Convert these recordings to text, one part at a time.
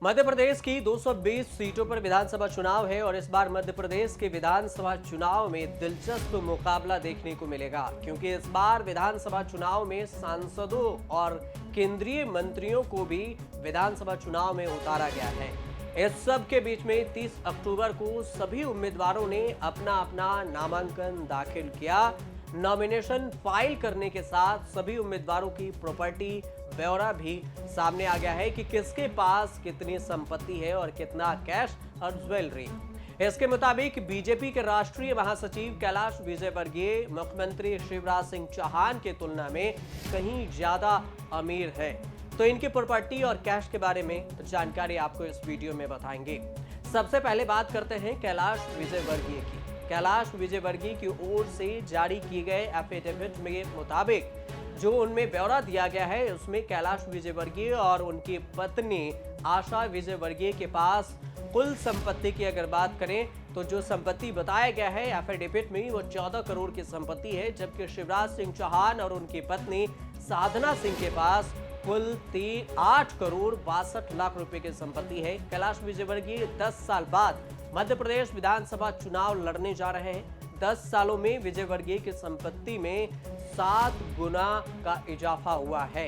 मध्य प्रदेश की 220 सीटों पर विधानसभा चुनाव है और इस बार मध्य प्रदेश के विधानसभा चुनाव में दिलचस्प मुकाबला देखने को मिलेगा, क्योंकि इस बार विधानसभा चुनाव में सांसदों और केंद्रीय मंत्रियों को भी विधानसभा चुनाव में उतारा गया है। इस सब के बीच में 30 अक्टूबर को सभी उम्मीदवारों ने अपना अपना नामांकन दाखिल किया। नॉमिनेशन फाइल करने के साथ सभी उम्मीदवारों की प्रॉपर्टी ब्यौरा भी सामने आ गया है कि किसके पास कितनी संपत्ति है और कितना कैश और ज्वेलरी। इसके मुताबिक बीजेपी के राष्ट्रीय महासचिव कैलाश विजयवर्गीय मुख्यमंत्री शिवराज सिंह चौहान की तुलना में कहीं ज्यादा अमीर है, तो इनकी प्रॉपर्टी और कैश के बारे में जानकारी आपको इस वीडियो में बताएंगे। सबसे पहले बात करते हैं कैलाश विजयवर्गीय की। कैलाश विजयवर्गीय की ओर से जारी किए गए एफिडेविट में मुताबिक जो उनमें ब्यौरा दिया गया है, उसमें कैलाश विजयवर्गीय और उनकी पत्नी आशा विजयवर्गीय के पास कुल संपत्ति की अगर बात करें तो जो संपत्ति बताया गया है एफिडेविट में वो 14 करोड़ की संपत्ति है, जबकि शिवराज सिंह चौहान और उनकी पत्नी साधना सिंह के पास कुल 8 करोड़ 62 लाख रुपए की संपत्ति है। कैलाश विजयवर्गीय 10 साल बाद मध्य प्रदेश विधानसभा चुनाव लड़ने जा रहे हैं। 10 सालों में विजयवर्गीय की संपत्ति में 7 गुना का इजाफा हुआ है।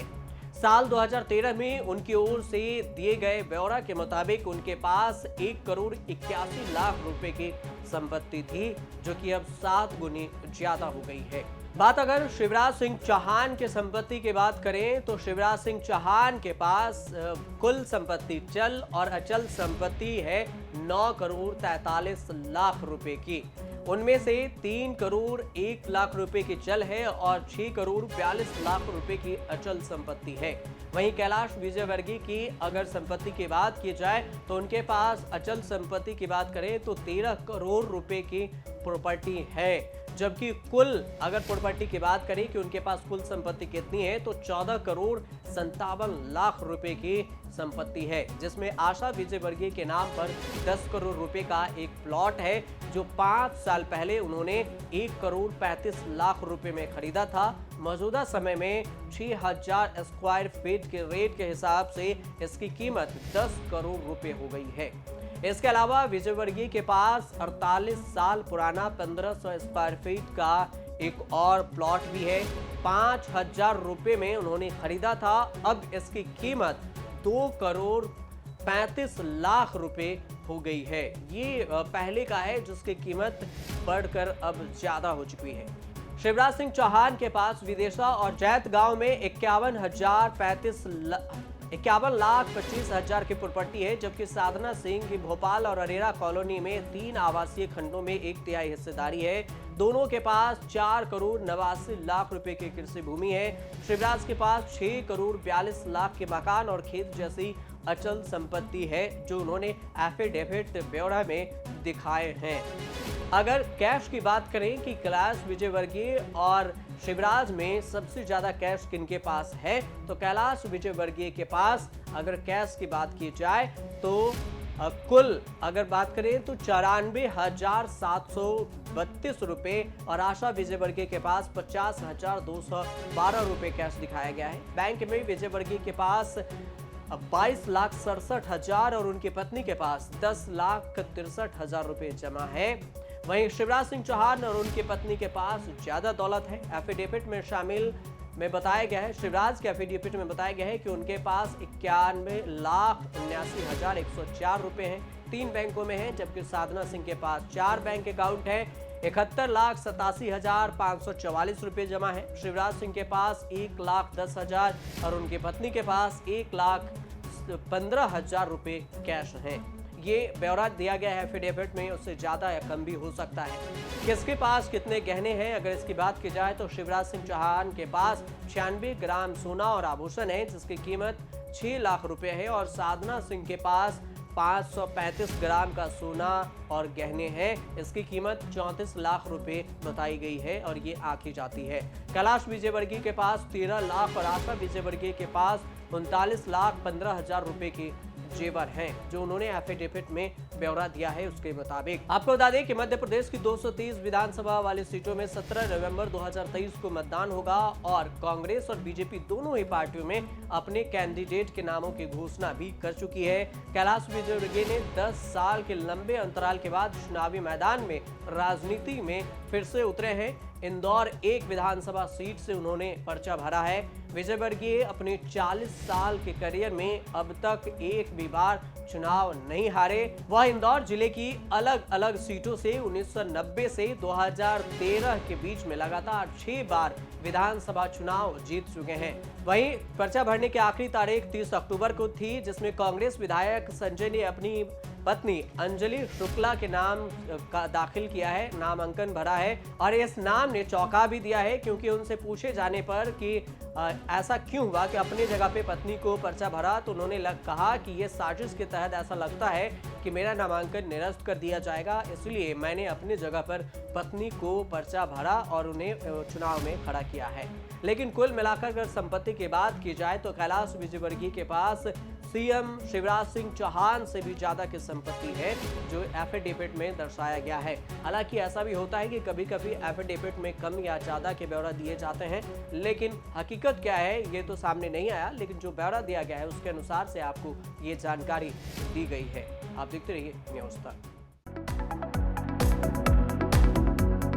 साल 2013 में उनकी ओर से दिए गए ब्यौरा के मुताबिक उनके पास 1 करोड़ 81 लाख रुपए की संपत्ति थी, जो कि अब 7 गुनी ज्यादा हो गई है। बात अगर शिवराज सिंह चौहान की संपत्ति की बात करें तो शिवराज सिंह चौहान के पास कुल संपत्ति चल और अचल संपत्ति है 9 करोड़ 43 लाख रुपए की। उनमें से 3 करोड़ 1 लाख रुपए की चल है और 6 करोड़ 42 लाख रुपए की अचल संपत्ति है। वहीं कैलाश विजयवर्गीय की अगर संपत्ति की बात की जाए तो उनके पास अचल संपत्ति की बात करें तो 13 करोड़ रुपए की प्रॉपर्टी है, जबकि कुल अगर प्रॉपर्टी की बात करें कि उनके पास कुल संपत्ति कितनी है तो 14 करोड़ 57 लाख रुपए की संपत्ति है, जिसमें आशा विजयवर्गीय के नाम पर 10 करोड़ रुपए का एक प्लॉट है जो 5 साल पहले उन्होंने 1 करोड़ 35 लाख रुपए में खरीदा था। मौजूदा समय में 6000 स्क्वायर फीट के रेट के हिसाब से इसकी कीमत 10 करोड़ रुपए हो गई है। इसके अलावा विजयवर्गीय के पास 48 साल पुराना 1500 स्क्वायर फीट का एक और प्लॉट भी है। 5000 रुपए में उन्होंने खरीदा था, अब इसकी कीमत 2 करोड़ 35 लाख रुपए हो गई है। ये पहले का है जिसकी कीमत बढ़कर अब ज्यादा हो चुकी है। शिवराज सिंह चौहान के पास विदेशा और जैत गांव में 51 लाख 25 हजार की प्रॉपर्टी है, जबकि साधना सिंह की भोपाल और अरेरा कॉलोनी में 3 आवासीय खंडों में 1/3 हिस्सेदारी है। दोनों के पास 4 करोड़ 89 लाख रुपए की कृषि भूमि है। शिवराज के पास 6 करोड़ 42 लाख के मकान और खेत जैसी अचल संपत्ति है, जो उन्होंने एफिडेविट ब्यौरा में दिखाए हैं। अगर कैश की बात करें कि कैलाश विजयवर्गीय और शिवराज में सबसे ज्यादा कैश किनके पास है, तो कैलाश विजयवर्गीय के पास अगर कैश की बात की जाए तो कुल अगर बात करें तो 94,732 रुपए और आशा विजयवर्गीय के पास 50,212 रुपए कैश दिखाया गया है। बैंक में विजयवर्गीय के पास 22,67,000 और उनकी पत्नी के पास 10,63,000 रुपए जमा है। वहीं शिवराज सिंह चौहान और उनकी पत्नी के पास ज्यादा दौलत है। एफिडेविट में शामिल में बताया गया है, शिवराज के एफिडेविट में बताया गया है कि उनके पास 91,79,104 रुपए हैं, 3 बैंकों में हैं, जबकि साधना सिंह के पास 4 बैंक अकाउंट है, 71,87,544 रुपए जमा है। शिवराज सिंह के पास 1,10,000 और उनकी पत्नी के पास 1,15,000 रुपए कैश हैं। ये ब्यौरा दिया गया है एफिडेविट में, उससे ज्यादा या कम भी हो सकता है। किसके पास कितने गहने हैं अगर इसकी बात की जाए तो शिवराज सिंह चौहान के पास 96 ग्राम सोना और आभूषण है, जिसकी कीमत 6 लाख रुपए है, और साधना सिंह के पास 535 ग्राम का सोना और गहने हैं, इसकी कीमत 34 लाख रुपए बताई गई है और ये आंकी जाती है। कैलाश विजयवर्गीय के पास 13 लाख और आशा विजयवर्गीय के पास 39,15,000 रुपए की जेवर हैं, जो उन्होंने एफिडेविट में ब्यौरा दिया है उसके मुताबिक। आपको बता दें कि मध्य प्रदेश की 230 विधानसभा वाली सीटों में 17 नवंबर 2023 को मतदान होगा और कांग्रेस और बीजेपी दोनों ही पार्टियों में अपने कैंडिडेट के नामों की घोषणा भी कर चुकी है। कैलाश विजयवर्गीय ने 10 साल के लंबे अंतराल के बाद चुनावी मैदान में राजनीति में फिर से उतरे हैं। इंदौर एक विधानसभा सीट से उन्होंने पर्चा भरा है। विजयवर्गीय अपने 40 साल के करियर में अब तक एक भी बार चुनाव नहीं हारे। वह इंदौर जिले की अलग अलग सीटों से 1990 से 2013 के बीच में लगातार 6 बार विधानसभा चुनाव जीत चुके हैं। वहीं पर्चा भरने की आखिरी तारीख 30 अक्टूबर को थी, जिसमें कांग्रेस विधायक संजय ने अपनी पत्नी अंजलि शुक्ला के नाम का दाखिल किया है, नामांकन भरा है और इस नाम ने चौंका भी दिया है, क्योंकि उनसे पूछे जाने पर कि ऐसा क्यों हुआ कि अपनी जगह पे पत्नी को पर्चा भरा, तो उन्होंने कहा कि ये साजिश के तहत ऐसा लगता है कि मेरा नामांकन निरस्त कर दिया जाएगा, इसलिए मैंने अपनी जगह पर पत्नी को पर्चा भरा और उन्हें चुनाव में खड़ा किया है। लेकिन कुल मिलाकर अगर संपत्ति की बात की जाए तो कैलाश विजयवर्गीय के पास सीएम शिवराज सिंह चौहान से भी ज्यादा की संपत्ति है, जो एफिडेविट में दर्शाया गया है। हालांकि ऐसा भी होता है कि कभी कभी एफिडेविट में कम या ज्यादा के ब्यौरा दिए जाते हैं, लेकिन हकीकत क्या है ये तो सामने नहीं आया, लेकिन जो ब्यौरा दिया गया है उसके अनुसार से आपको ये जानकारी दी गई है। आप देखते रहिए न्यूज़ तक।